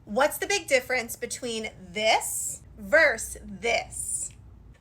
What's the big difference between this versus this?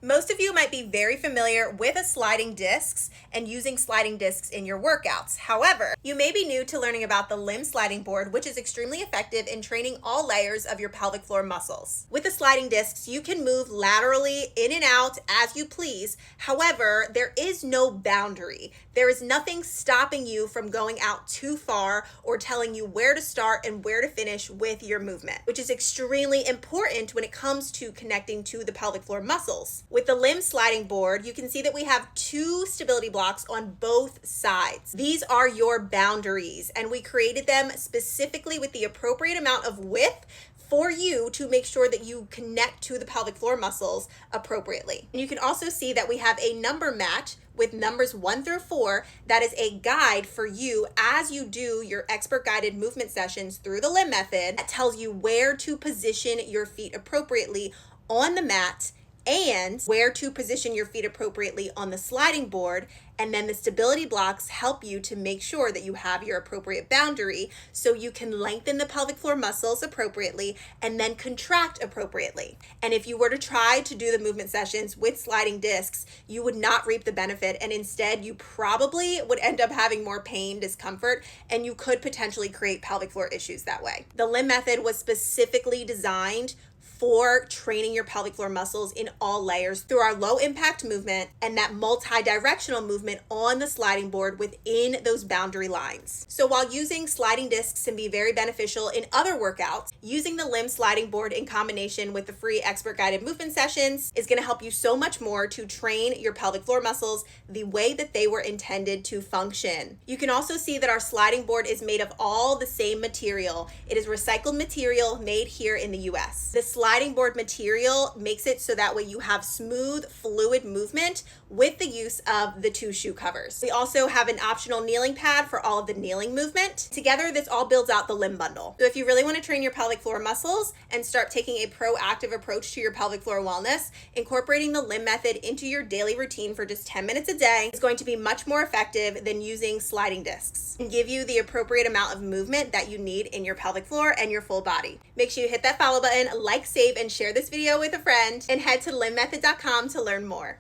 Most of you might be very familiar with sliding discs and using sliding discs in your workouts. However, you may be new to learning about the limb sliding board, which is extremely effective in training all layers of your pelvic floor muscles. With the sliding discs, you can move laterally in and out as you please. However, there is no boundary. There is nothing stopping you from going out too far or telling you where to start and where to finish with your movement, which is extremely important when it comes to connecting to the pelvic floor muscles. With the limb sliding board, you can see that we have two stability blocks on both sides. These are your boundaries, and we created them specifically with the appropriate amount of width for you to make sure that you connect to the pelvic floor muscles appropriately. And you can also see that we have a number match with numbers 1 through 4 that is a guide for you as you do your expert guided movement sessions through the limb method that tells you where to position your feet appropriately on the mat and where to position your feet appropriately on the sliding board. And then the stability blocks help you to make sure that you have your appropriate boundary so you can lengthen the pelvic floor muscles appropriately and then contract appropriately. And if you were to try to do the movement sessions with sliding discs, you would not reap the benefit, and instead you probably would end up having more pain, discomfort, and you could potentially create pelvic floor issues that way. The limb method was specifically designed for training your pelvic floor muscles in all layers through our low impact movement and that multi-directional movement on the sliding board within those boundary lines. So while using sliding discs can be very beneficial in other workouts, using the limb sliding board in combination with the free expert guided movement sessions is going to help you so much more to train your pelvic floor muscles the way that they were intended to function. You can also see that our sliding board is made of all the same material. It is recycled material made here in the US. The sliding board material makes it so that way you have smooth, fluid movement with the use of the two shoe covers. We also have an optional kneeling pad for all of the kneeling movement. Together, this all builds out the limb bundle. So if you really want to train your pelvic floor muscles and start taking a proactive approach to your pelvic floor wellness, incorporating the limb method into your daily routine for just 10 minutes a day is going to be much more effective than using sliding discs and give you the appropriate amount of movement that you need in your pelvic floor and your full body. Make sure you hit that follow button, like, save, and share this video with a friend, and head to limbmethod.com to learn more.